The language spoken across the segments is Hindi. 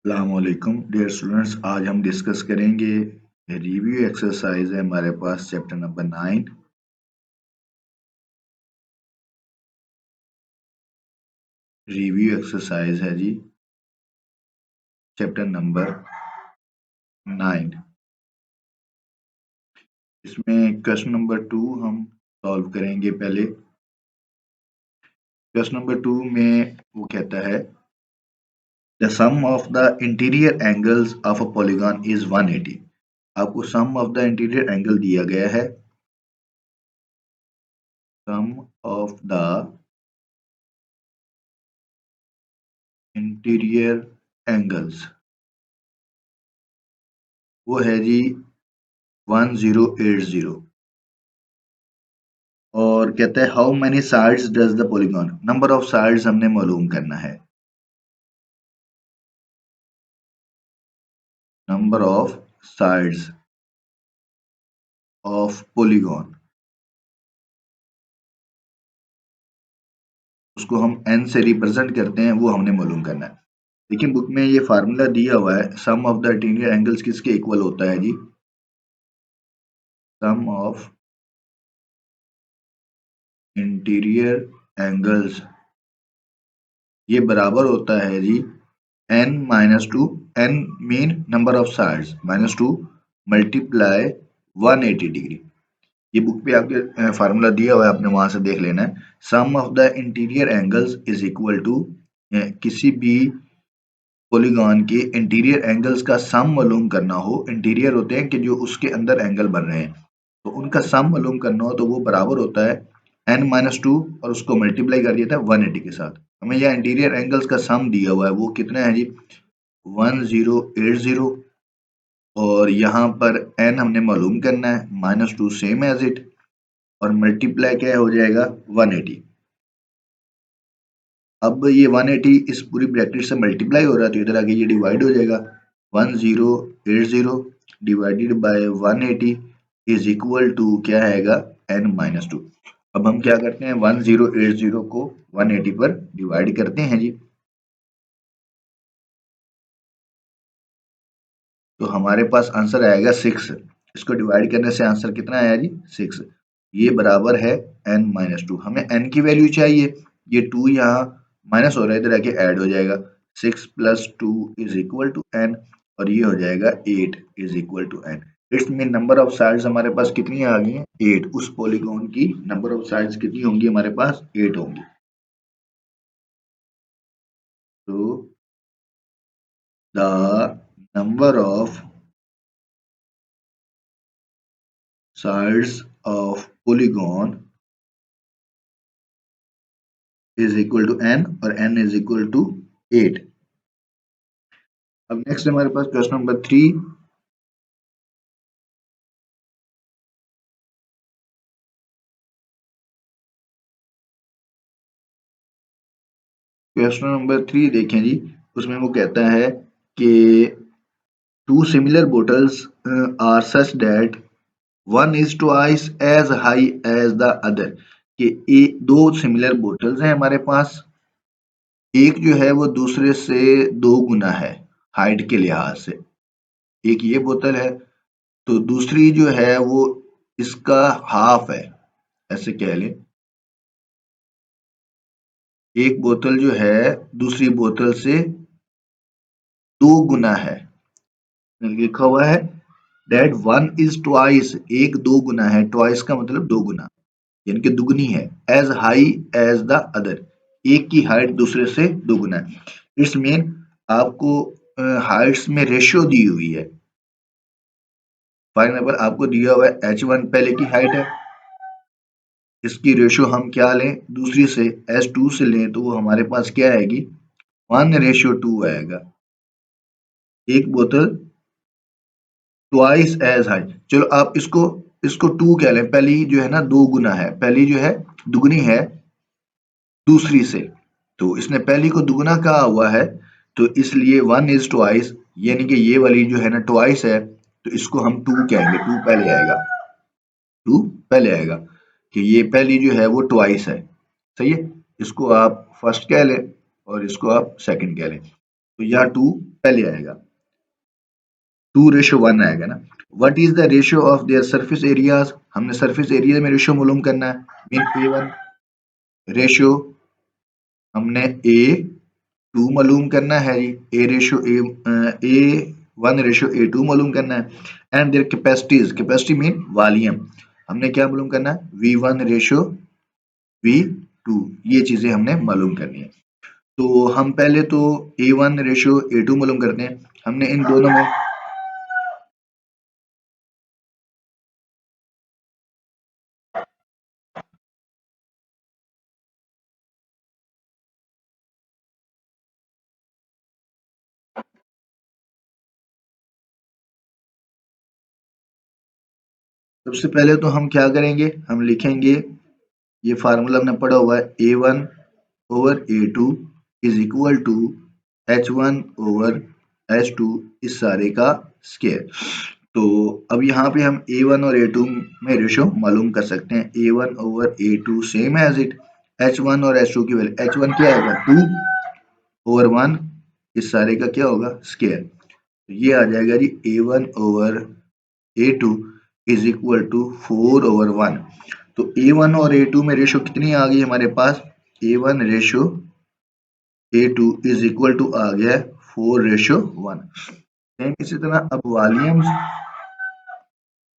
अस्सलामुअलैकुम डियर स्टूडेंट्स, आज हम डिस्कस करेंगे रिव्यू एक्सरसाइज है हमारे पास चैप्टर नंबर 9। रिव्यू एक्सरसाइज है जी चैप्टर नंबर 9। इसमें क्वेश्चन नंबर 2 हम सॉल्व करेंगे। पहले क्वेश्चन नंबर 2 में वो कहता है the sum of the interior angles of a polygon is 180। आपको sum of the interior angle दिया गया है। Sum of the interior angles वो है जी 1080 और कहता है how many sides does the polygon. Number of sides हमने मालूम करना है। Number of sides of polygon उसको हम n से रिप्रेजेंट करते हैं, वो हमने मालूम करना है। देखिए बुक में ये फार्मूला दिया हुआ है। Sum of the interior angles किसके इक्वल होता है जी? सम ऑफ इंटीरियर एंगल्स ये बराबर होता है जी n-2। n mean number of sides -2 multiply 180 degree. ये बुक पे आपके फार्मूला दिया हुआ है, आपने वहां से देख लेना है। Sum of the interior angles is equal to किसी भी पॉलीगॉन के इंटीरियर एंगल्स का सम मालूम करना हो। इंटीरियर होते हैं कि जो उसके अंदर एंगल बन रहे हैं, तो उनका सम मालूम करना हो तो वो बराबर होता है n-2 और उसको मल्टीप्लाई कर दिया था 180 के साथ। हमें यह इंटीरियर एंगल्स का सम दिया हुआ है, वो कितना है जी 1080 और यहाँ पर n हमने मालूम करना है -2 सेम एज इट और मल्टीप्लाई क्या हो जाएगा 180। अब ये 180 इस पूरी ब्रैकेट से मल्टीप्लाई हो रहा है तो इधर आगे ये डिवाइड हो जाएगा। 1080 divided by 180 is equal to क्या आएगा n-2। अब हम क्या करते हैं 1080 को 180 पर डिवाइड करते हैं जी, तो हमारे पास आंसर आएगा 6। इसको डिवाइड करने से आंसर कितना आया जी 6। ये बराबर है n-2। हमें n की वैल्यू चाहिए। ये 2 यहाँ माइनस हो रहा है, इधर आके ऐड हो जाएगा। 6 + 2 इज इक्वल टू n और ये हो जाएगा 8 is equal to n। It's mean number of sides हमारे पास कितनी आ गई हैं 8। उस पॉलीगॉन की नंबर ऑफ साइड्स कितनी होंगी हमारे पास 8 होंगी। तो the number of sides of polygon is equal to n और n is equal to 8। अब नेक्स्ट हमारे पास क्वेश्चन नंबर 3। क्वेश्चन नंबर 3 देखें जी, उसमें वो कहता है कि two similar bottles are such that one is twice as high as the other। कि दो सिमिलर बोटल्स हैं हमारे पास, एक जो है वो दूसरे से 2 गुना है हाइट के लिहाज से। एक ये बोतल है तो दूसरी जो है वो इसका हाफ है, ऐसे कह लें। एक बोतल जो है दूसरी बोतल से 2 गुना है। लिखा हुआ है दैट वन इज ट्वाइस, एक 2 गुना है। ट्वाइस का मतलब 2 गुना, यानी कि दुगनी है। As high as the other, एक की हाइट दूसरे से 2 गुना है। इट्स मीन आपको हाइट्स में रेशियो दी हुई है। फॉर एग्जाम्पल आपको दिया हुआ है h1 पहले की हाइट है, इसकी रेशियो हम क्या लें दूसरी से h2 से लें तो वो हमारे पास क्या आएगी 1:2 आएगा। एक बोतल ट्वाइस एज हाई। चलो आप इसको इसको 2 कह लें। पहली जो है ना 2 गुना है, पहली जो है दुगनी है दूसरी से, तो इसने पहली को दुगना कहा हुआ है तो इसलिए 1 इज ट्वाइस, यानी कि ये वाली जो है ना ट्वाइस है तो इसको हम 2 कहेंगे। 2 पहले आएगा, 2 पहले आएगा कि ये पहली जो है वो ट्वाइस है। सही है, इसको आप फर्स्ट कह लें और इसको आप सेकंड कह लें। तो यहाँ 2 पहले आएगा, 2:1 आएगा ना। What is the ratio of their surface areas, हमने सरफेस एरिया में रेशियो मालूम करना है। मीन A1 रेशियो हमने A2 मालूम करना है जी, A1 रेशियो A2 मालूम करना है। And there capacities, capacity mean volume, हमने क्या मालूम करना है, V1 रेशियो V2, ये चीजें हमने मालूम करनी है। तो हम पहले तो A1 रेशियो A2 मालूम करते हैं। हमने इन दोनों में सबसे पहले तो हम क्या करेंगे, हम लिखेंगे, ये फार्मूला हमने पढ़ा हुआ है, A1 over A2 is equal to H1 over H2 इस सारे का स्केयर। तो अब यहाँ पे हम A1 और A2 में रेशो मालूम कर सकते हैं। A1 over A2 same as it, H1 और H2 की वैल्यू, H1 क्या आएगा 2 ओवर 1, इस सारे का क्या होगा स्केयर। तो ये आ जाएगा जी A1 over A2 is equal to 4 over 1। तो A1 और A2 में रेशो कितनी आ गई हमारे पास, A1 ratio A2 is equal to आ गया है 4:1। सेम इसी तरह अब वॉल्यूम्स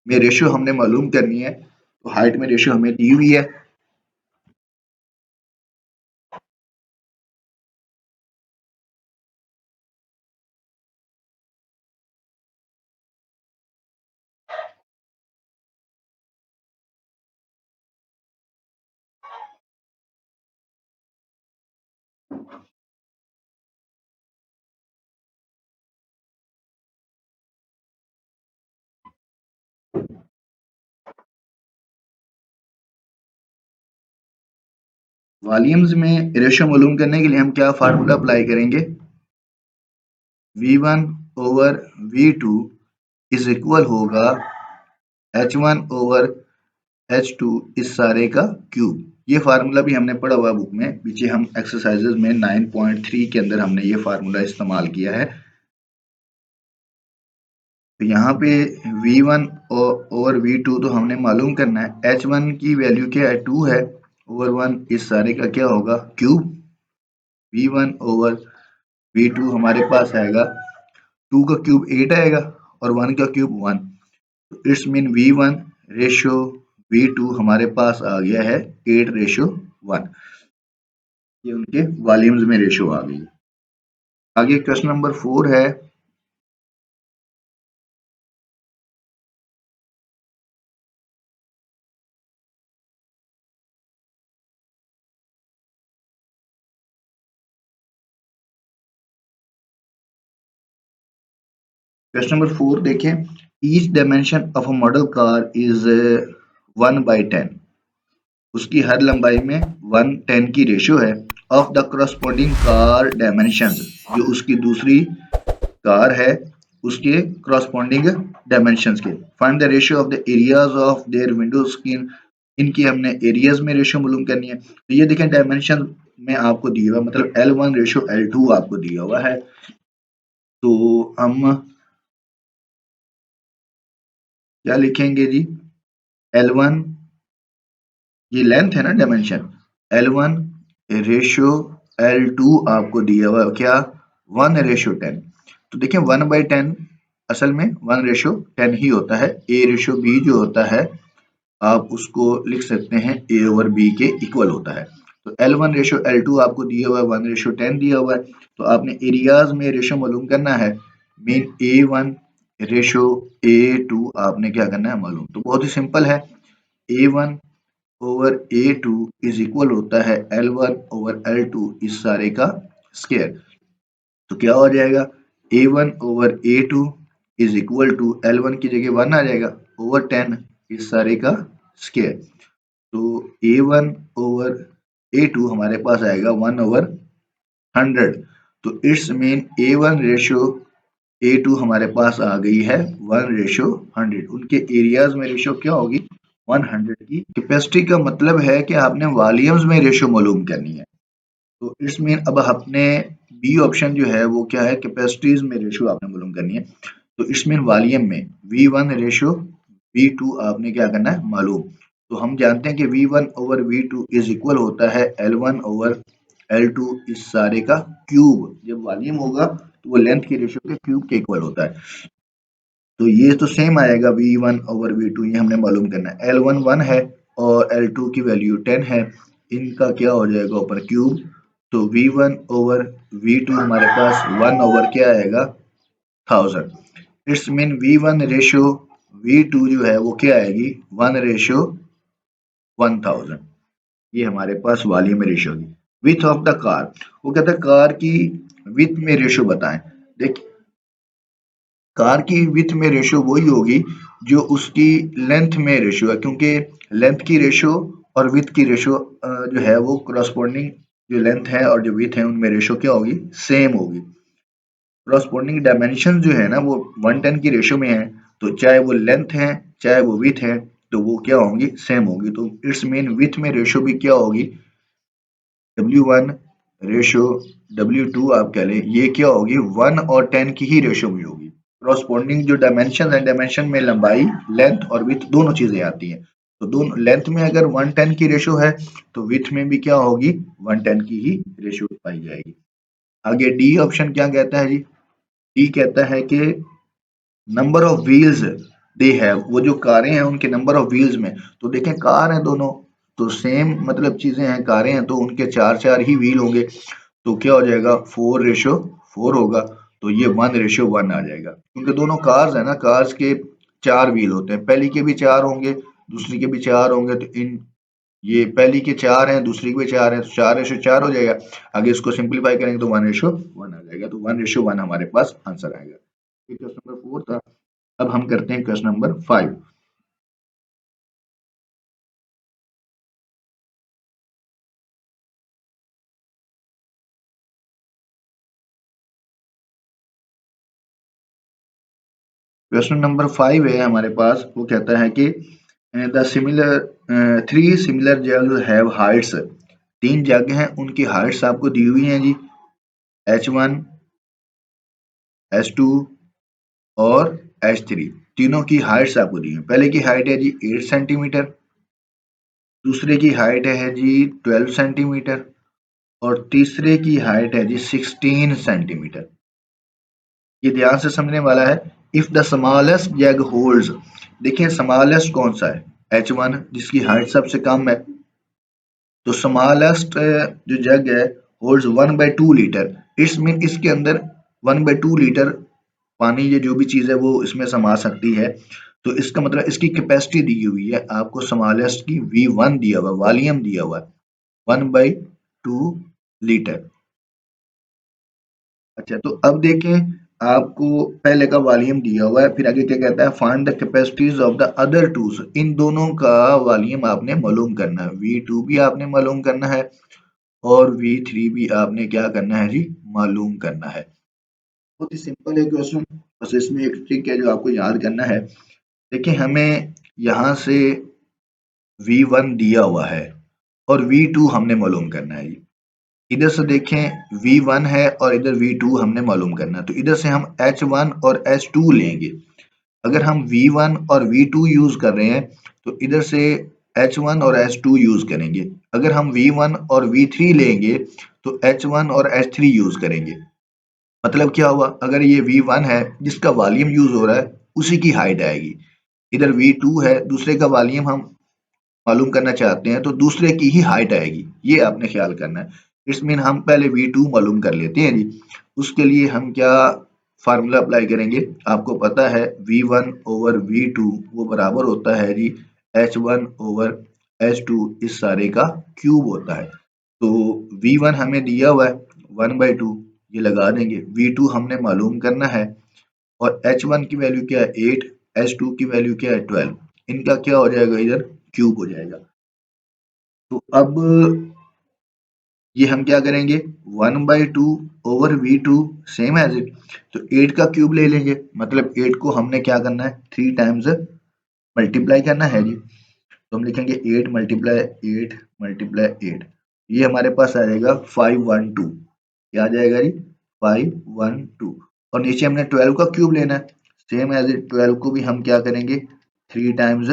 में रेशियो हमने मालूम करनी है। तो हाइट में रेशियो हमें दी हुई है, वॉल्यूम्स में रेशियो मालूम करने के लिए हम क्या फार्मूला अप्लाई करेंगे, V1 over V2 is equal होगा H1 ओवर H2 इस सारे का क्यूब। ये फार्मूला भी हमने पढ़ा हुआ बुक में, पीछे हम एक्सरसाइजेज में 9.3 के अंदर हमने ये फार्मूला इस्तेमाल किया है। तो यहाँ पे V1 ओवर V2 तो हमने मालूम करना है, H1 की वैल्यू क्या है 2 है, ओवर 1 इस सारे का क्या होगा क्यूब। V1 ओवर V2 हमारे पास आएगा 2 का क्यूब 8 आएगा और 1 का क्यूब 1। तो it's mean V1 ratio V2 हमारे पास आ गया है 8:1। ये उनके वॉल्यूम्स में रेशियो आ गई। आगे क्वेश्चन नंबर 4 है, क्वेश्चन नंबर 4 देखें, each dimension of a model car is 1/10, उसकी हर लंबाई में 1/10 की रेशियो है of the corresponding car dimensions, जो उसकी दूसरी कार है उसके करस्पॉन्डिंग डायमेंशंस के। Find the ratio of the areas of their window screen, इनकी हमने एरियाज में रेशियो मालूम करनी है। तो ये देखें डायमेंशन में आपको दिया हुआ, मतलब L1 रेशियो L2 आपको दिया हुआ है। तो हम क्या लिखेंगे जी, L1 ये लेंथ है ना डायमेंशन, L1 रेशियो L2 आपको दिया हुआ क्या 1:10। तो देखें 1/10 असल में 1:10 ही होता है। A रेशियो B जो होता है आप उसको लिख सकते हैं A ओवर B के इक्वल होता है। तो L1 रेशियो L2 आपको दिया हुआ है, 1:10 दिया हुआ है। तो आपने एरियाज में रेशियो मालूम करना है, मीन A1 रेशियो A2 आपने क्या करना है मालूम। तो बहुत ही सिंपल है, A1 over A2 is equal होता है L1 ओवर L2 इस सारे का स्केयर। तो क्या हो जाएगा, A1 over A2 is equal to L1 की जगह 1 आ जाएगा ओवर 10 इस सारे का स्केयर। तो A1 ओवर A2 हमारे पास आएगा 1 ओवर 100। तो it's mean A1 ratio A2 हमारे पास आ गई है 1:100। उनके एरियाज में रेशियो क्या होगी 100 की। कैपेसिटी का मतलब है कि आपने वॉल्यूम्स में रेशियो मालूम करनी है। तो इट्स मीन अब अपने बी ऑप्शन जो है वो क्या है, कैपेसिटीज में रेशियो आपने मालूम करनी है। तो इट्स मीन वॉल्यूम में V1 रेशियो V2 आपने क्या करना है मालूम। तो हम जानते हैं कि V1 over V2 is equal होता है L1 ओवर L2 इस सारे का क्यूब। जब वॉल्यूम होगा तो वो लेंथ की रेशियो के क्यूब के इक्वल होता है। तो ये तो सेम आएगा V1 ओवर V2, ये हमने मालूम करना है। L1 1 है और L2 की वैल्यू 10 है, इनका क्या हो जाएगा ऊपर क्यूब। तो V1 ओवर V2 हमारे पास 1 ओवर क्या आएगा 1000। It's mean V1 ratio V2 जो है वो क्या आएगी 1 रेशियो 1000। ये हमारे पास वॉल्यूम रेशियो होगी। विथ ऑफ द कार, वो कहता है कार की विथ में रेशियो बताएं। देखिए कार की विथ में रेशियो वही होगी जो उसकी लेंथ में रेशियो है, क्योंकि लेंथ की रेशियो और विथ की रेशियो जो है वो करस्पॉन्डिंग, जो लेंथ है और जो विथ है उनमें रेशियो क्या होगी सेम होगी। करस्पॉन्डिंग डायमेंशन जो है ना वो 110 की रेशियो में है, तो चाहे वो लेंथ है चाहे वो विथ है तो वो क्या होंगी सेम होगी। तो इट्स मीन विथ में रेशियो भी क्या होगी W1 रेशियो W2 आप कह लें, ये क्या होगी 1 और 10 की ही रेशियो में होगी। करस्पॉन्डिंग जो डायमेंशन है, डायमेंशन में लंबाई लेंथ और विथ दोनों चीजें आती हैं। तो दोनों लेंथ में अगर 110 की रेशियो है तो विथ में भी क्या होगी 110 की ही रेशियो पाई जाएगी। आगे डी ऑप्शन क्या कहता है जी, डी कहता है कि number of wheels they have, वो जो कारें हैं उनके नंबर ऑफ व्हील्स में। तो देखें कार हैं दोनों, तो सेम मतलब चीजें हैं, कारें हैं तो उनके चार चार ही व्हील होंगे। तो क्या हो जाएगा 4 रेशियो 4 होगा। तो ये 1 रेशियो 1 आ जाएगा, क्योंकि दोनों कार्स है ना, कार्स के चार व्हील होते हैं, पहली के भी चार होंगे दूसरी के भी चार होंगे। तो इन ये पहली के चार हैं दूसरी के भी चार हैं, तो 4 रेशियो 4 हो जाएगा। आगे इसको सिंप्लीफाई करेंगे तो 1 रेशियो 1 आ जाएगा। तो 1 रेशियो 1 हमारे पास आंसर आएगा। ये क्वेश्चन नंबर 4 था। अब हम करते हैं क्वेश्चन नंबर 5। क्वेश्चन नंबर 5 है हमारे पास, वो कहता है कि the similar three similar jug have Heights, तीन जग हैं उनकी हाइट्स आपको दी हुई हैं जी, H1 H2 और H3। तीनों की हाइट्स आपको दी है। पहले की हाइट है जी 8 सेंटीमीटर, दूसरे की हाइट है जी 12 सेंटीमीटर और तीसरे की हाइट है जी 16 सेंटीमीटर। ये ध्यान से समझने वाला है। If the smallest jug holds, देखिए स्मॉलेस्ट कौन सा है H1 जिसकी हाइट सबसे कम है। तो स्मॉलेस्ट जो जग है होल्ड्स 1/2 लीटर, इट्स मीन इसके अंदर 1/2 लीटर पानी, ये जो भी चीज है वो इसमें समा सकती है। तो इसका मतलब इसकी कैपेसिटी दी हुई है आपको, स्मॉलेस्ट की V1 दिया हुआ, वॉल्यूम दिया हुआ 1/2 लीटर। अच्छा तो अब देखें, आपको पहले का वॉल्यूम दिया हुआ है, फिर आगे क्या कहता है find the capacities of the other twos. इन दोनों का वॉल्यूम आपने मालूम करना है, V2 भी आपने मालूम करना है और V3 भी आपने क्या करना है जी मालूम करना है। बहुत ही सिंपल है क्वेश्चन, बस इसमें एक ट्रिक है जो आपको याद करना है। देखिए हमें यहाँ से V1 दिया हुआ है और V2 हमने मालूम करना है जी। इधर से देखें V1 है और इधर V2 हमने मालूम करना है, तो इधर से हम H1 और H2 लेंगे। अगर हम V1 और V2 यूज कर रहे हैं तो इधर से H1 और H2 यूज करेंगे। अगर हम V1 और V3 लेंगे तो H1 और H3 यूज करेंगे। मतलब क्या हुआ, अगर ये V1 है जिसका वॉल्यूम यूज हो रहा है उसी की हाइट आएगी, इधर V2 है दूसरे का वॉल्यूम हम मालूम करना चाहते हैं तो दूसरे की ही हाइट आएगी, ये आपने ख्याल करना है। इट्स मीन हम पहले V2 मालूम कर लेते हैं जी। उसके लिए हम क्या फार्मूला अप्लाई करेंगे, आपको पता है V1 ओवर V2 वो बराबर होता है जी H1 ओवर H2 इस सारे का क्यूब होता है। तो V1 हमें दिया हुआ है 1/2, ये लगा देंगे। V2 हमने मालूम करना है और H1 की वैल्यू क्या है 8, H2 की वैल्यू क्या है 12, इनका क्या हो जाएगा इधर क्यूब हो जाएगा। तो अब ये हम क्या करेंगे 1/2 over V2 same as it, तो 8 का क्यूब ले लेंगे, मतलब 8 को हमने क्या करना है 3 टाइम्स मल्टीप्लाई करना है जी। तो हम लिखेंगे 8 मल्टीप्लाई 8 मल्टीप्लाई 8, ये हमारे पास आ जाएगा 512। क्या आ जाएगा जी? 512। और नीचे हमने 12 का क्यूब लेना है, सेम एज इट 12 को भी हम क्या करेंगे, 3 टाइम्स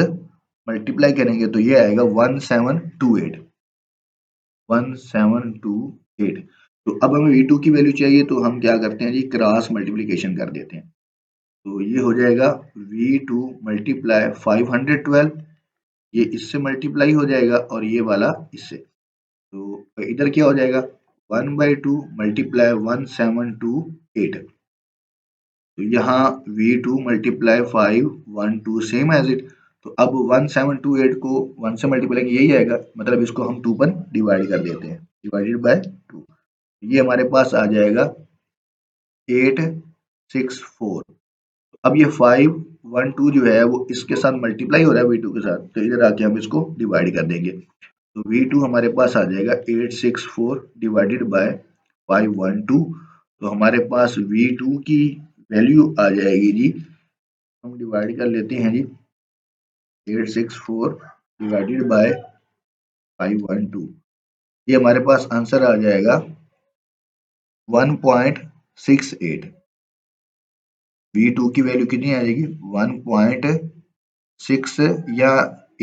मल्टीप्लाई करेंगे, तो ये आएगा 1728। 1728। तो अब हमें V2 की वैल्यू चाहिए, तो हम क्या करते हैं जी, क्रॉस मल्टीप्लीकेशन कर देते हैं। तो ये हो जाएगा V2 मल्टीप्लाई 512, ये इससे मल्टीप्लाई हो जाएगा और ये वाला इससे। तो इधर क्या हो जाएगा, 1/2 मल्टीप्लाई 1728। तो यहाँ V2 multiply 512 same as it. तो अब 1728 को 1 से मल्टीप्लाई यही आएगा, मतलब इसको हम 2 पर डिवाइड कर देते हैं, डिवाइडेड बाय 2। ये हमारे पास आ जाएगा 864। अब ये 512 जो है वो इसके साथ मल्टीप्लाई हो रहा है V2 के साथ, तो इधर आके हम इसको डिवाइड कर देंगे। तो V2 हमारे पास आ जाएगा 864 डिवाइडेड बाय 512। तो हमारे पास V2 की वैल्यू आ जाएगी जी, हम डिवाइड कर लेते हैं जी, 864 डिवाइडेड बाय 512, ये हमारे पास आंसर आ जाएगा 1.68। V2 की वैल्यू कितनी आ जाएगी, 1.6, या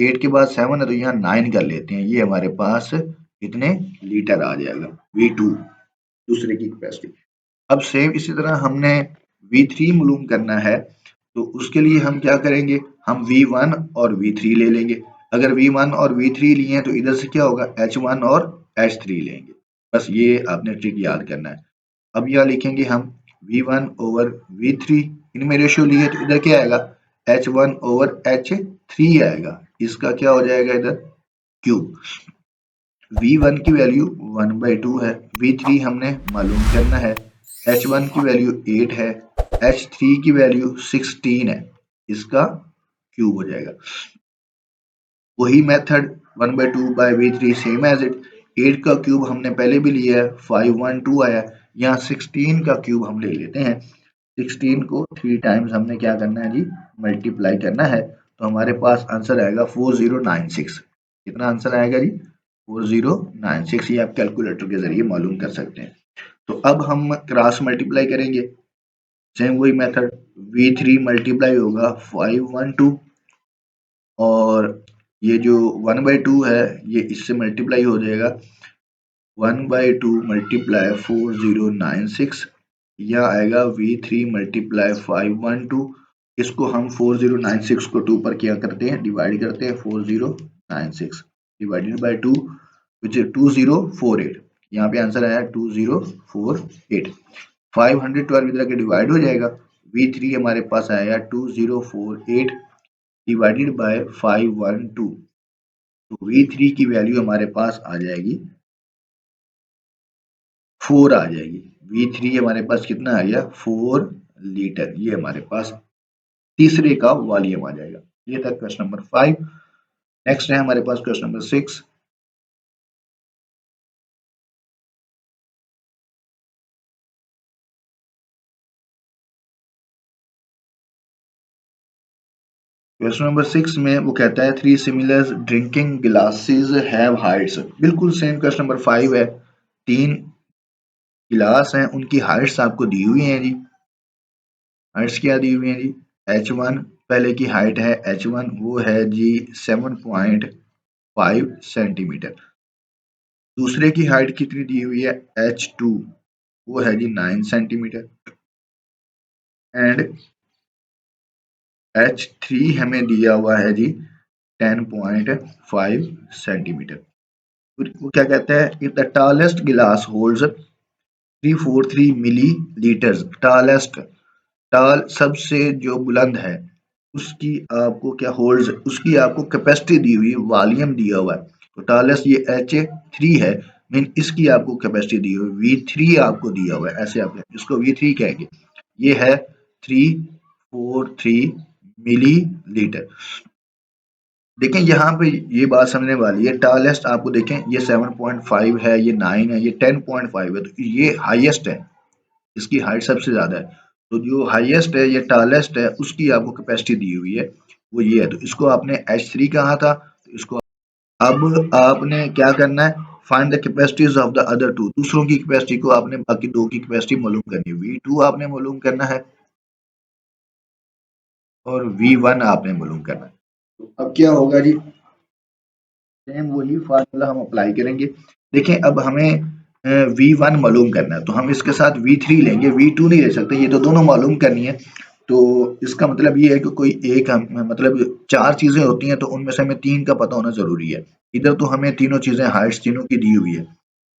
8 के बाद 7 है तो यहाँ 9 कर लेते हैं, ये हमारे पास कितने लीटर आ जाएगा V2 दूसरे की कैपेसिटी। अब सेम इसी तरह हमने V3 मालूम करना है, तो उसके लिए हम क्या करेंगे, हम V1 और V3 ले लेंगे। अगर V1 और V3 लिए हैं तो इधर से क्या होगा, H1 और H3 लेंगे। बस ये आपने ट्रिक याद करना है। अब यह लिखेंगे हम V1 ओवर V3, इनमें रेशियो लिए तो इधर क्या आएगा, H1 ओवर H3 आएगा, इसका क्या हो जाएगा इधर क्यूब। V1 की वैल्यू 1/2 है, V3 हमने मालूम करना है, H1 की वैल्यू 8 है, H3 की वैल्यू 16 है, इसका क्यूब हो जाएगा। वही method 1/2 by V3 same as it, 8 का क्यूब हमने पहले भी लिया है, 512 आया, यहाँ 16 का क्यूब हम ले लेते हैं। 16 को 3 टाइम्स हमने क्या करना है जी, मल्टीप्लाई करना है, तो हमारे पास आंसर आएगा 4096। कितना आंसर आएगा जी, 4096। ये आप कैलकुलेटर के जरिए मालूम कर सकते हैं। तो अब हम क्रॉस मल्टीप्लाई करेंगे, सेम वही मेथड, V3 मल्टीप्लाई होगा 512 और ये जो 1/2 है ये इससे मल्टीप्लाई हो जाएगा, 1/2 मल्टीप्लाई 4096, यह आएगा V3 मल्टीप्लाई 512। इसको हम 4096 को 2 पर क्या करते हैं, डिवाइड करते हैं, 4096 डिवाइडेड बाय 2 विच इज 2048। यहाँ पे आंसर आया 2048। 512 इधर के डिवाइड हो जाएगा, V3 हमारे पास आया 2048 डिवाइडेड बाय 512। तो V3 की वैल्यू हमारे पास आ जाएगी 4 आ जाएगी। V3 हमारे पास कितना आ गया, 4 लीटर, ये हमारे पास तीसरे का वॉल्यूम आ जाएगा। ये था क्वेश्चन नंबर 5। नेक्स्ट है हमारे पास क्वेश्चन नंबर 6। क्वेश्चन नंबर 6 में वो कहता है 3 similar drinking glasses have Heights. बिल्कुल सेम क्वेश्चन नंबर 5 है, 3 गिलास हैं, उनकी हाइट्स आपको दी हुई हैं जी। हाइट्स क्या दी हुई हैं जी, H1 पहले की हाइट है, H1 वो है जी 7.5 सेंटीमीटर। दूसरे की हाइट कितनी दी हुई है, H2 वो है जी 9 सेंटीमीटर, एंड H3 हमें दिया हुआ है जी 10.5 सेंटीमीटर। वो क्या कहता है, इफ द टॉलेस्ट गिलास होल्ड्स 343 मिली लीटर्स, टॉलेस्ट, टॉल सबसे जो बुलंद है, उसकी आपको क्या होल्ड्स, उसकी आपको कैपेसिटी दी हुई, वॉल्यूम दिया हुआ है। तो टॉलेस्ट ये H3 है, मीन इसकी आपको कैपेसिटी दी हुई, V3 आपको दिया हुआ है, ऐसे आप इसको V3 कहेंगे। ये है 343 मिली लीटर। देखें यहाँ पे ये बात समझने वाली है, टॉलेस्ट आपको देखें ये 7.5 है, ये 9 है, ये 10.5 है, तो ये हाईएस्ट है, इसकी हाइट सबसे ज्यादा है। तो जो हाईएस्ट है, ये टॉलेस्ट है, उसकी आपको कैपेसिटी दी हुई है, वो ये है। तो इसको आपने H3 कहा था, तो इसको अब आपने क्या करना है, find the capacities of the other two, दूसरों की कैपेसिटी को आपने बाकी दो की कैपेसिटी मालूम करनी है। V2 आपने मालूम करना है और V1 आपने मालूम करना है। तो अब क्या होगा जी, सेम वही फार्मूला हम अप्लाई करेंगे। देखें अब हमें V1 मालूम करना है तो हम इसके साथ V3 लेंगे, V2 नहीं ले सकते, ये तो दोनों मालूम करनी है। तो इसका मतलब ये है कि कोई एक हम मतलब चार चीजें होती हैं तो उनमें से हमें तीन का पता होना जरूरी है। इधर तो हमें तीनों चीजें हाइट्स तीनों की दी हुई है,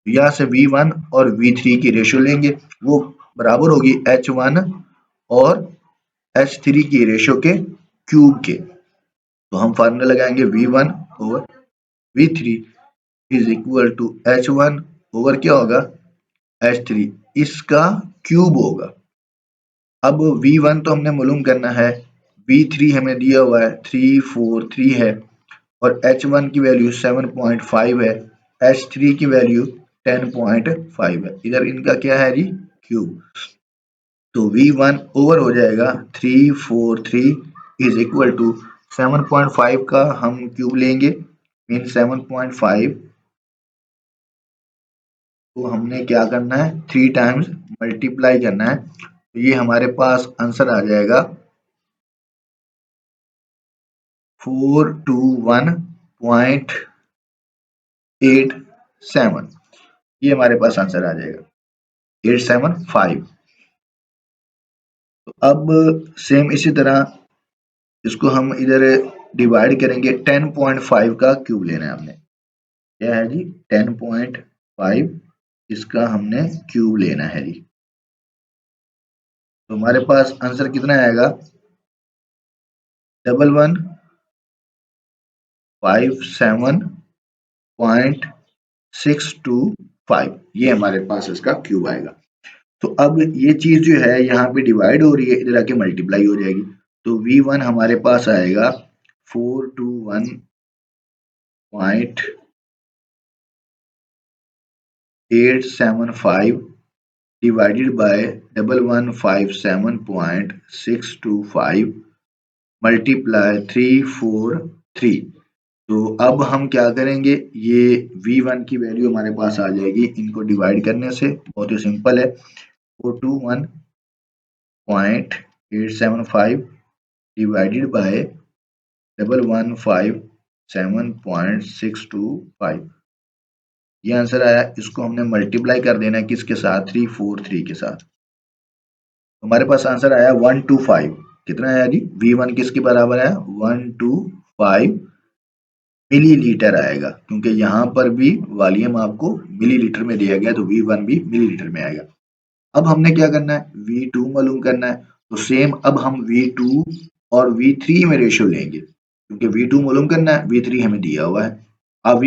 यहाँ से V1 और V3 की रेशियो लेंगे, वो बराबर होगी H1 और H3 की रेशियो के क्यूब के। तो हम फार्मूला लगाएंगे V1 over V3 is equal to H1 over क्या होगा H3, इसका क्यूब होगा। अब V1 तो हमने मालूम करना है, V3 हमें दिया हुआ है 343 है और H1 की वैल्यू 7.5 है, H3 की वैल्यू 10.5 है, इधर इनका क्या है जी क्यूब। तो V1 ओवर हो जाएगा 343 इज इक्वल टू 7.5 का हम क्यूब लेंगे, मीन 7.5 को हमने क्या करना है 3 टाइम्स मल्टीप्लाई करना है। तो ये हमारे पास आंसर आ जाएगा 421.87, ये हमारे पास आंसर आ जाएगा 875। तो अब सेम इसी तरह इसको हम इधर डिवाइड करेंगे, 10.5 का क्यूब लेना है हमने, क्या है जी 10.5, इसका हमने क्यूब लेना है जी। तो हमारे पास आंसर कितना आएगा 1157.625, ये हमारे पास इसका क्यूब आएगा। तो अब ये चीज जो है यहाँ पे डिवाइड हो रही है, इधर आके मल्टीप्लाई हो जाएगी। तो V1 हमारे पास आएगा 421.875 डिवाइडेड बाय 1157.625 मल्टीप्लाई 343। तो अब हम क्या करेंगे, ये V1 की वैल्यू हमारे पास आ जाएगी इनको डिवाइड करने से, बहुत ही सिंपल है। 421.875 डिवाइडेड बाय 1157.625, ये आंसर आया। इसको हमने मल्टीप्लाई कर देना है किसके साथ 343 के साथ, हमारे पास आंसर आया 125। कितना आया जी V1 किसके बराबर है 125 मिलीलीटर आएगा, क्योंकि यहाँ पर भी वॉल्यूम आपको मिलीलीटर में दिया गया तो V1 भी मिलीलीटर में आएगा। अब हमने क्या करना है V2 मालूम करना है, तो सेम अब हम V2 और V3 में रेशियो लेंगे, क्योंकि V2 मालूम करना है, V3 हमें दिया हुआ है। अब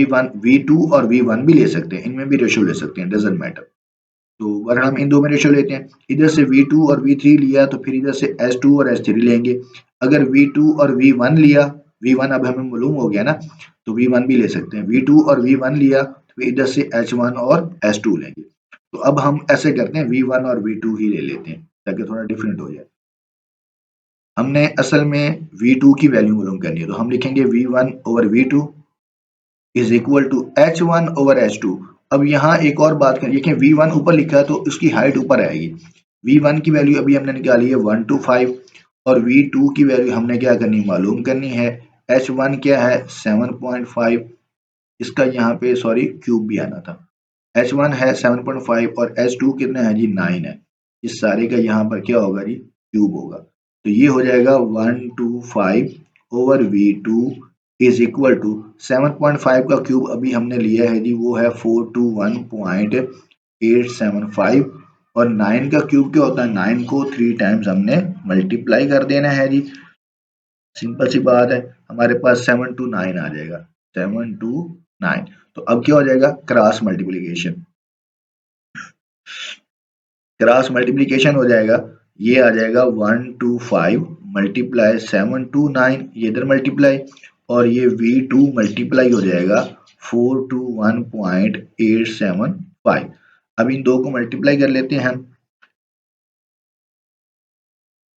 V2 और V1 भी ले सकते हैं, इनमें भी रेशियो ले सकते हैं, डजेंट मैटर। तो अगर हम इन दो में रेशियो लेते हैं, इधर से V2 और V3 लिया तो फिर इधर से H2 और H3 लेंगे। अगर V2 और V1 लिया, V1 अब हमें मालूम हो गया ना, तो V1 भी ले सकते हैं। V2 और V1 लिया तो इधर से H1 और H2 लेंगे। तो अब हम ऐसे करते हैं V1 और V2 ही ले लेते हैं ताकि थोड़ा डिफरेंट हो जाए। हमने असल में V2 की वैल्यू मालूम करनी है, तो हम लिखेंगे V1 over V2 is equal to H1 over H2। अब यहाँ एक और बात करें, देखिए V1 ऊपर लिखा है तो उसकी हाइट ऊपर आएगी। V1 की वैल्यू अभी हमने निकाली है 125 और V2 की वैल्यू हमने क्या करनी मालूम करनी है। H1 क्या है 7.5, इसका यहाँ पे सॉरी क्यूब भी आना था। H1 है 7.5 और H2 कितना है जी 9 है, इस सारे का यहाँ पर क्या होगा जी क्यूब होगा। तो ये हो जाएगा 125 over V2 is equal to 7.5 का क्यूब अभी हमने लिया है जी, वो है 421.875 और 9 का क्यूब क्या होता है 9 को 3 टाइम्स हमने मल्टीप्लाई कर देना है जी। सिंपल सी बात है, हमारे पास 729 आ जाएगा 729। तो अब क्या हो जाएगा क्रॉस मल्टीप्लीकेशन, क्रॉस मल्टीप्लीकेशन हो जाएगा, ये आ जाएगा 125 मल्टीप्लाई 729, ये इधर मल्टीप्लाई और ये V2 मल्टीप्लाई हो जाएगा 421.875। अब इन दो को मल्टीप्लाई कर लेते हैं हम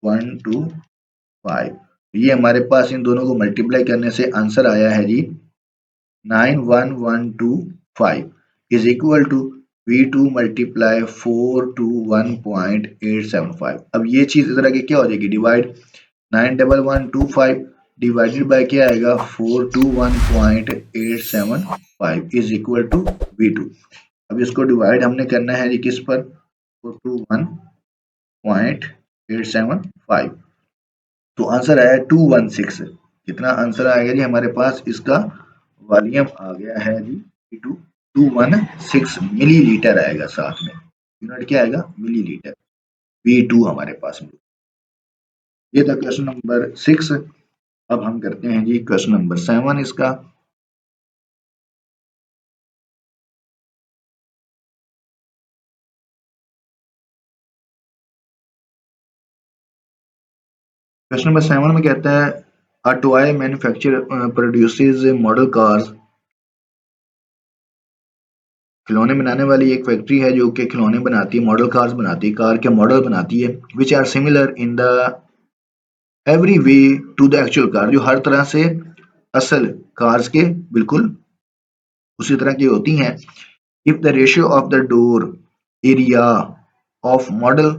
125, ये हमारे पास इन दोनों को मल्टीप्लाई करने से आंसर आया है जी 91125। Is equal to V2 multiply 4 to 1.875। अब ये चीज इधर आगे क्या हो जाएगी, डिवाइड 91125 डिवाइडेड बाय क्या आएगा 4 to 1.875 is equal to V2। अब इसको डिवाइड हमने करना है जी किस पर, 4 टू 1.875, तो आंसर आया 216। कितना आंसर आएगा जी हमारे पास, इसका वॉल्यूम आ गया है जी 216 मिलीलीटर आएगा, साथ में यूनिट क्या आएगा, मिलीलीटर। V2 हमारे पास में। ये था क्वेश्चन नंबर 6। अब हम करते हैं जी क्वेश्चन नंबर 7 इसका। क्वेश्चन नंबर 7 में कहता है a toy manufacture produces model cars. खिलौने बनाने वाली एक फैक्ट्री है जो कि खिलौने बनाती है, मॉडल कार्स बनाती है, कार के मॉडल बनाती है, which are similar in the every way to the actual car, जो हर तरह से असल कार्स के बिल्कुल उसी तरह की होती हैं। If the ratio of the door area of model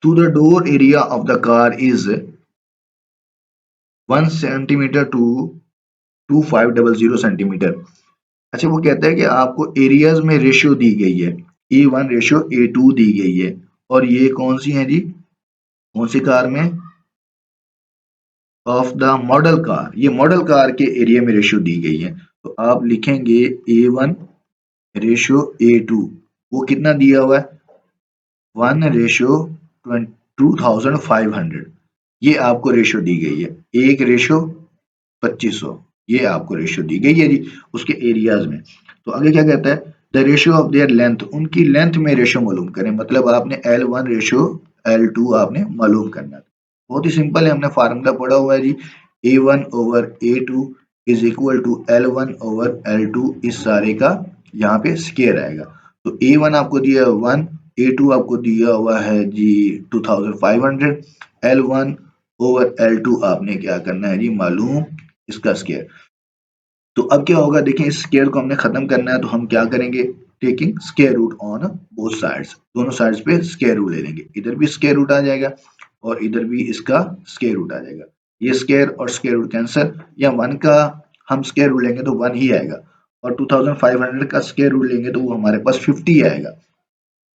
to the door area of the car is 1 centimetre to 2500 centimetre. अच्छा, वो कहता है कि आपको एरियाज में रेशियो दी गई है, A1 रेशियो A2 दी गई है, और ये कौन सी है जी, कौन सी कार में, ऑफ द मॉडल कार, ये मॉडल कार के एरिया में रेशियो दी गई है। तो आप लिखेंगे A1 रेशियो A2, वो कितना दिया हुआ है 1 रेशियो 2500, ये आपको रेशियो दी गई है, 1 रेशियो 2500, ये आपको रेशियो दी गई है जी उसके एरियाज में। तो आगे क्या कहता है, the ratio of their length, उनकी लेंथ में रेशियो मालूम करें, मतलब आपने L1 रेशियो L2 आपने मालूम करना है। बहुत ही सिंपल है, हमने फार्मूला पढ़ा हुआ है जी, A1 over A2 is equal to L1 over L2, इस सारे का यहाँ पे स्केयर आएगा। तो A1 आपको दिया 1, A2 आपको दिया हुआ है जी 2500, L1 ओवर L2 आपने क्या करना है जी मालूम, इसका स्केयर। तो अब क्या होगा, देखिए इस स्केयर को हमने खत्म करना है, तो हम क्या करेंगे, taking square root on both sides, दोनों साइड्स पे स्केयर रूट ले लेंगे, इधर भी स्केयर रूट आ जाएगा और इधर भी इसका स्केयर रूट आ जाएगा। ये स्केयर और स्केयर रूट कैंसर, या 1 का हम स्केयर रूट लेंगे तो 1 ही आएगा, और 2500 का स्केयर रूट लेंगे तो वो हमारे पास 50 आएगा।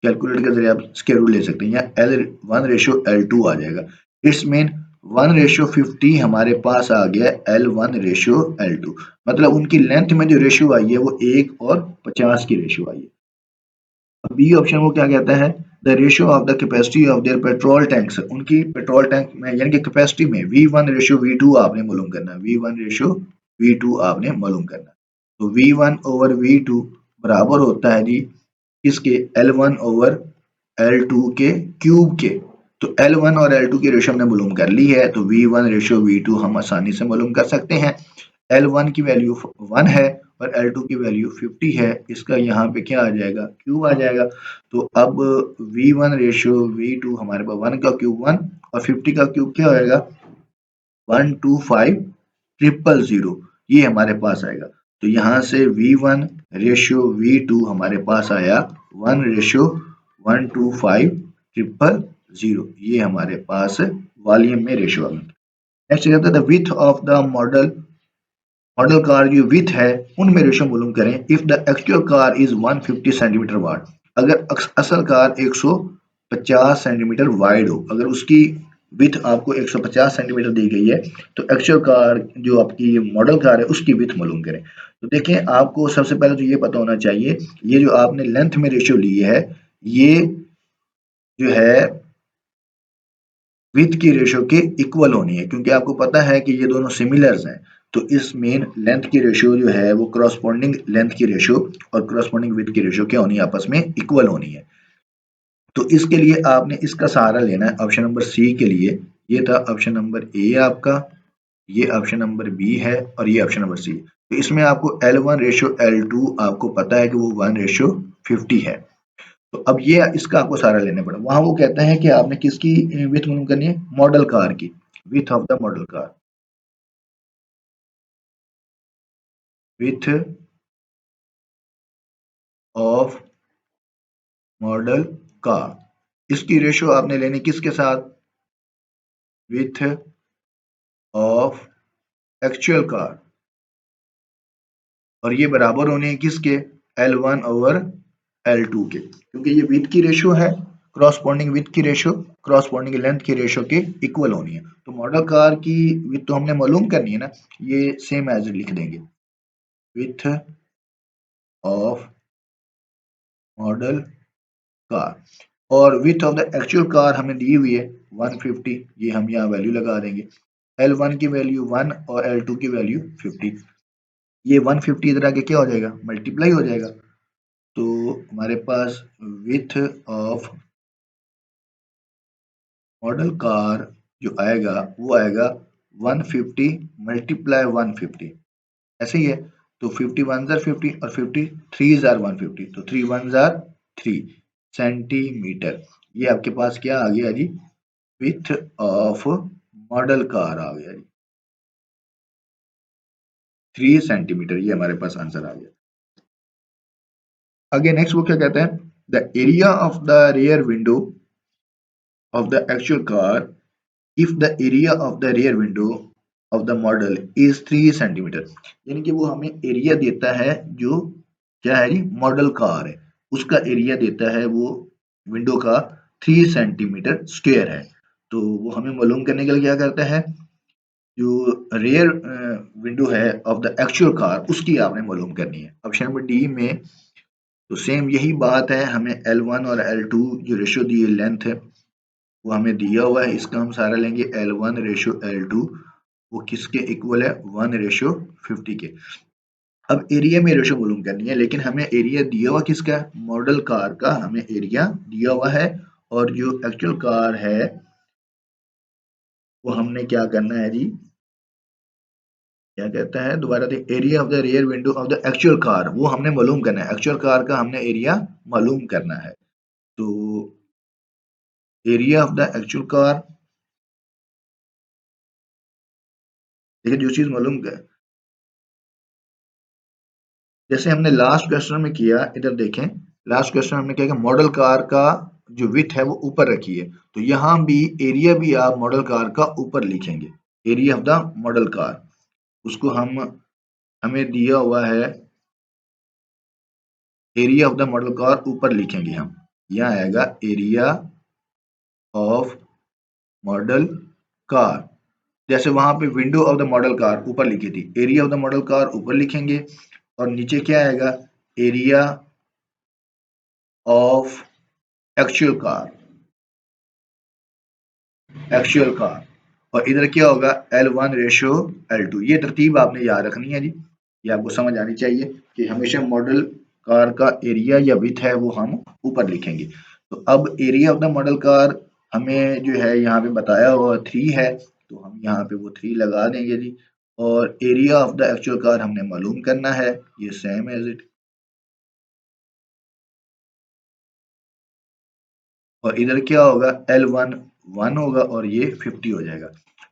कैलकुलेटर के जरिए आप स्केयर रूट ले सकते हैं, या L1 रेशियो L2 आ जाएगा। इट्स मीन 1 रेशियो 50 हमारे पास आ गया L1 रेशियो L2, मतलब उनकी लेंथ में जो रेशियो आई है वो 1 और 50 की रेशियो आई है। अब बी ऑप्शन वो क्या कहता है, the ratio of the capacity of their petrol tanks, उनकी पेट्रोल टैंक में यानी कि कैपेसिटी में V1 रेशियो V2 आपने मालूम करना है, V1 रेशियो V2 आपने मालूम करना है। तो V1 ओवर V2 बराबर होता है जी इसके L1 ओवर L2 के क्यूब के। तो L1 और L2 की रेशियो हमने मालूम कर ली है, तो V1 रेशियो V2 हम आसानी से मालूम कर सकते हैं। L1 की वैल्यू 1 है और L2 की वैल्यू 50 है, इसका यहाँ पे क्या आ जाएगा, क्यूब आ जाएगा। तो अब V1 रेशियो V2 हमारे पास 1 का क्यूब 1 और 50 का क्यूब क्या होएगा 125,000, ये हमारे पास आएगा। तो यहाँ से V1 रेशियो V2 हमारे पास आया 1 रेशियो 125,000, ये हमारे पास वॉल्यूम में रेशियो आ गया। नेक्स्ट कहता है the width of the model car जो विथ है उनमें रेशियो मालूम करें। If the actual car is 150 centimetre wide, अगर असल कार 150 सेंटीमीटर वाइड हो, अगर उसकी विथ आपको 150 सेंटीमीटर दी गई है, तो एक्चुअल कार जो आपकी मॉडल कार है उसकी विथ मालूम करें। तो देखें आपको सबसे पहले तो ये पता होना चाहिए, ये जो आपने लेंथ में रेशियो ली है ये जो है विथ की रेशियो के इक्वल होनी है, क्योंकि आपको पता है कि ये दोनों सिमिलर्स हैं। तो इस मेन लेंथ की रेशियो जो है वो क्रॉसपोंडिंग लेंथ की रेशियो और क्रॉसपोंडिंग विथ की रेशियो क्या होनी है, आपस में इक्वल होनी है। तो इसके लिए आपने इसका सहारा लेना है ऑप्शन नंबर सी के लिए। ये था ऑप्शन नंबर ए आपका, ये ऑप्शन नंबर बी है और ये ऑप्शन नंबर सी। तो इसमें आपको L1 रेशियो L2 आपको पता है कि वो 1 रेशियो 50 है। तो अब ये इसका आपको सहारा लेना पड़ा, वहां वो कहता है कि आपने किसकी विथ मालूम करनी है, मॉडल कार की width of the model car, width of model car. इसकी रेशो आपने लेनी किसके साथ, विथ ऑफ एक्चुअल कार, और ये बराबर होने हैं किसके, L1 ओवर L2 के, क्योंकि ये विथ की रेशो है, क्रॉसपोंडिंग विथ की रेशो क्रॉसपोंडिंग लेंथ की रेशो के इक्वल होनी है। तो मॉडल कार की विथ तो हमने मालूम करनी है ना, ये सेम एज लिख देंगे, विथ ऑफ मॉडल कार, और width of the actual car हमें दी हुई है 150, ये हम यहाँ वैल्यू लगा देंगे, L1 की वैल्यू 1 और L2 की वैल्यू 50, ये 150 इधर आके क्या हो जाएगा, मल्टीप्लाई हो जाएगा। तो हमारे पास विथ ऑफ मॉडल कार जो आएगा वो आएगा 150 मल्टीप्लाई 150, ऐसे ही है। तो 50 वन जार 50 और 50 3 जार 150, तो 3 वन जार 3 सेंटीमीटर। ये आपके पास क्या आ गया जी, विथ ऑफ मॉडल कार आ गया जी 3 सेंटीमीटर, ये हमारे पास आंसर आ गया। आगे नेक्स्ट वो क्या कहता है, the area of the rear window of the actual car if the area of the rear window of the model is 3 centimetre, यानी कि वो हमें एरिया देता है जो क्या है जी, मॉडल कार है, उसका एरिया देता है वो विंडो का 3 सेंटीमीटर स्क्वायर है। तो वो हमें मालूम करने के लिए क्या करता है, जो रेयर विंडो है ऑफ द एक्चुअल कार उसकी आपने मालूम करनी है। ऑप्शन नंबर डी में तो सेम यही बात है, हमें L1 और L2 जो रेशो दी है लेंथ है वो हमें दिया हुआ है, इसका हम सारा लेंगे L1 रेशो L2, वो किसके इक्वल है 1 रेशो 50 के। अब एरिया में रेशो मालूम करनी है, लेकिन हमें एरिया दिया हुआ किसका है, मॉडल कार का हमें एरिया दिया हुआ है, और जो एक्चुअल कार है वो हमने क्या करना है जी, क्या कहता है दोबारा देख, area of the rear window of the actual car वो हमने मालूम करना है, एक्चुअल कार का हमने एरिया मालूम करना है। तो area of the actual car, देखिए जो चीज मालूम कर, जैसे हमने लास्ट क्वेश्चन में किया, इधर देखें, लास्ट क्वेश्चन हमने क्या किया, मॉडल कार का जो विथ है वो ऊपर रखी है, तो यहाँ भी एरिया भी आप मॉडल कार का ऊपर लिखेंगे, area of the model car, उसको हम हमें दिया हुआ है area of the model car ऊपर लिखेंगे हम, यहाँ आएगा एरिया ऑफ मॉडल कार, जैसे वहां पे window of the model car ऊपर लिखी थी, area of the model car ऊपर लिखेंगे, और नीचे क्या आएगा, area of actual car, actual car, और इधर क्या होगा L1 रेशो L2, ये तरतीब आपने याद रखनी है जी, ये आपको समझ आनी चाहिए कि हमेशा मॉडल कार का एरिया या विथ है वो हम ऊपर लिखेंगे। तो अब area of the model car हमें जो है यहाँ पे बताया हुआ 3 है, तो हम यहाँ पे वो 3 लगा देंगे जी, और area of the actual car हमने मालूम करना है, ये सेम एज इट, और इधर क्या होगा L1 1 होगा और ये 50 हो जाएगा।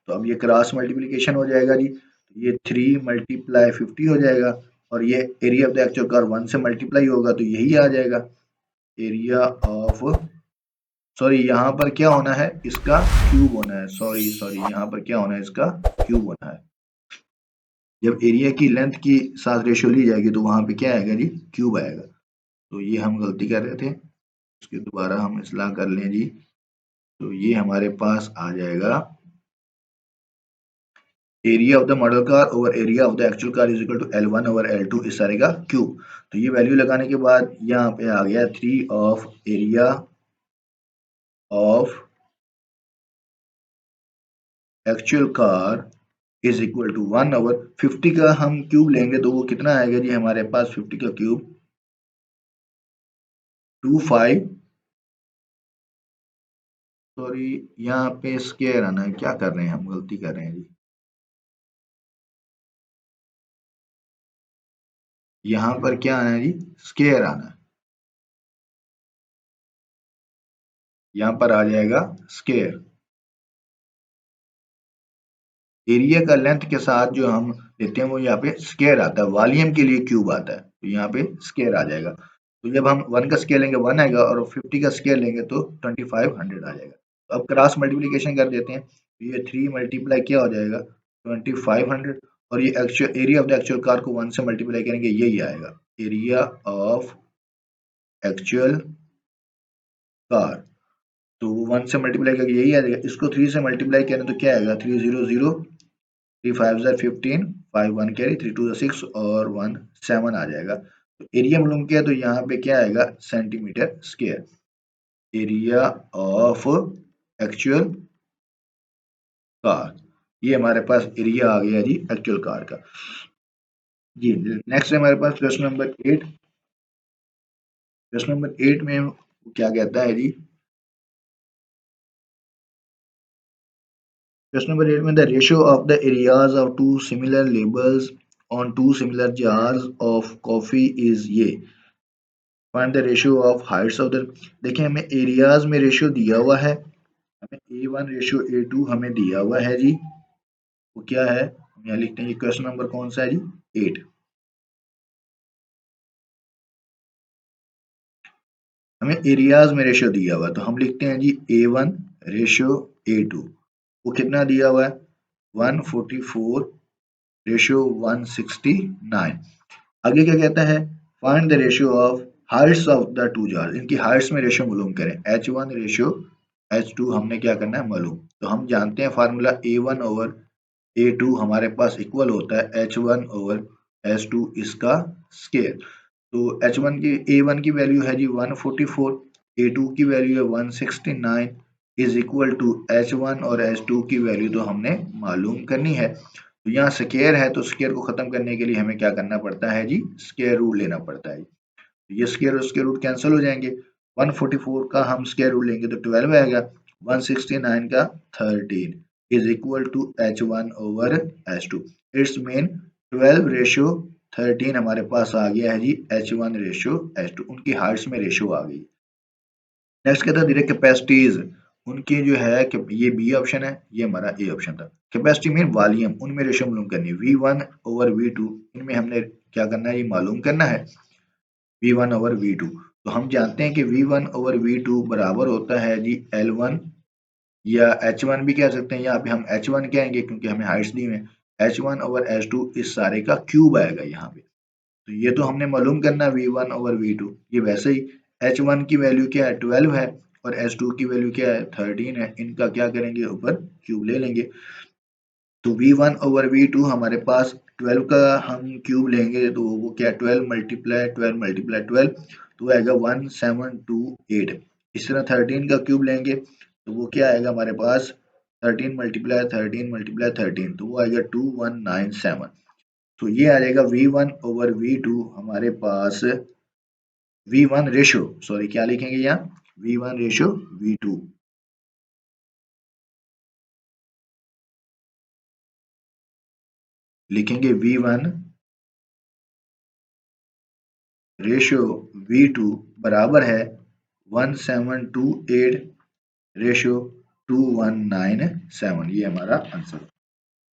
तो अब ये क्रॉस मल्टीप्लिकेशन हो जाएगा जी, ये 3 मल्टीप्लाई 50 हो जाएगा, और ये area of the actual car 1 से मल्टीप्लाई होगा तो यही आ जाएगा एरिया ऑफ, सॉरी यहाँ पर क्या होना है, इसका क्यूब होना है, सॉरी सॉरी यहाँ पर क्या होना है, इसका क्यूब होना है। जब एरिया की लेंथ की साथ रेशियो ली जाएगी तो वहां पे क्या आएगा जी, क्यूब आएगा। तो ये हम गलती कर रहे थे, उसके दोबारा हम इस्लाह कर लें जी, तो ये हमारे पास आ जाएगा area of the model car over area of the actual car is equal to L1 over L2 इस सारे का क्यूब। तो ये वैल्यू लगाने के बाद यहाँ पे आ गया 3 of area of actual car is equal to 1 over 50 का हम क्यूब लेंगे तो वो कितना आएगा जी, हमारे पास 50 का क्यूब 25, सॉरी यहाँ पे स्क्वायर आना है, क्या कर रहे हैं हम, गलती कर रहे हैं जी, यहाँ पर क्या आना है जी, स्क्वायर आना है, यहाँ पर आ जाएगा स्क्वायर, एरिया का लेंथ के साथ जो हम लेते हैं वो यहाँ पे स्क्वायर आता है, वॉल्यूम के लिए क्यूब आता है, तो यहाँ पे स्क्वायर आ जाएगा। तो जब हम 1 का स्क्वायर लेंगे 1 आएगा और 50 का स्क्वायर लेंगे तो 2500 आ जाएगा। तो अब क्रॉस मल्टीप्लिकेशन कर देते हैं, तो ये 3 मल्टीप्लाई क्या हो जाएगा 2500, और ये actual area of the actual car को 1 से मल्टीप्लाई करेंगे यही आएगा, एरिया ऑफ एक्चुअल कार। तो वो 1 से मल्टीप्लाई करके यही आ जाएगा। इसको 3 से मल्टीप्लाई करें तो क्या आएगा 300, 3 5 15, 5 1 कैरी, 3 2 6 और 1 7 आ जाएगा। तो एरिया मालूम किया तो यहाँ पे क्या आएगा centimetre square, area of actual car. ये हमारे पास एरिया आ गया जी एक्चुअल कार का। जी नेक्स्ट है हमारे पास क्वेश्चन नंबर 8। क्वेश्चन नंबर 8 में क्या कहता है जी, क्वेश्चन नंबर 8 में the ratio of the areas of two similar labels on two similar jars of coffee is ये, find the ratio of heights of the. देखिए हमें एरियाज में रेशियो दिया हुआ है, हमें A1 रेशियो A2 हमें दिया हुआ है जी, वो क्या है हम यहाँ लिखते हैं, ये क्वेश्चन नंबर कौन सा है जी 8। हमें एरियाज में रेशियो दिया हुआ है तो हम लिखते हैं जी A1 रेशियो A2, वो कितना दिया हुआ है 144 रेशियो 169। आगे क्या कहता है find the ratio of heights of the two jar, इनकी हाइट्स में रेशियो मालूम करें, H1 रेशियो H2 हमने क्या करना है मालूम। तो हम जानते हैं फार्मूला A1 ओवर A2 हमारे पास इक्वल होता है H1 ओवर H2 इसका स्केयर। तो H1 की A1 की वैल्यू है जी 144, A2 की वैल्यू है 169 इज इक्वल टू H1 और H2 की वैल्यू तो हमने मालूम करनी है। तो यहाँ स्क्वायर है तो स्क्वायर को खत्म करने के लिए हमें क्या करना पड़ता है जी स्क्वायर रूट लेना पड़ता है। ये स्क्वायर और स्क्वायर रूट कैंसिल हो जाएंगे, 144 का हम स्क्वायर रूट लेंगे तो 12 आएगा, 169 का 13 is equal to H1 over H2। It's mean 12 ratio 13 हमारे पास आ गया है जी H1 रेशियो H2, उनकी हाइट्स में रेशियो आ गई। नेक्स्ट कहता है डायरेक्ट कैपेसिटीज, उनकी जो है कि ये बी ऑप्शन है, ये हमारा ए ऑप्शन था। कैपेसिटी मीन वॉल्यूम, उनमें रेशियो मालूम करनी है V1 ओवर V2, इनमें हमने क्या करना है ये मालूम करना है V1 ओवर V2। तो हम जानते हैं कि V1 ओवर V2 बराबर होता है जी L1 या H1 भी कह सकते हैं, यहाँ पे हम H1 कहेंगे क्योंकि हमें हाइट्स दी हुई है। H1 ओवर H2 इस सारे का क्यूब आएगा यहाँ पे। तो ये तो हमने मालूम करना V1 ओवर V2। ये वैसे ही H1 की वैल्यू क्या है 12 है और H2 की वैल्यू क्या है 13 है, इनका क्या करेंगे ऊपर क्यूब ले लेंगे। तो V1 ओवर V2 हमारे पास 12 का हम क्यूब लेंगे तो वो क्या 12 मल्टीप्लाई 12 मल्टीप्लाई 12 तो आएगा 1728। इस तरह 13 का क्यूब लेंगे तो वो क्या आएगा हमारे पास 13 मल्टीप्लाई 13 मल्टीप्लाई 13 तो वो आएगा 2197। तो ये आ जाएगा V1 ओवर V2 हमारे पास V1 रेशो, सॉरी क्या लिखेंगे यहाँ V1 रेशो V2, लिखेंगे V1 रेशो V2 बराबर है 1728 रेशो 2197, ये हमारा आंसर।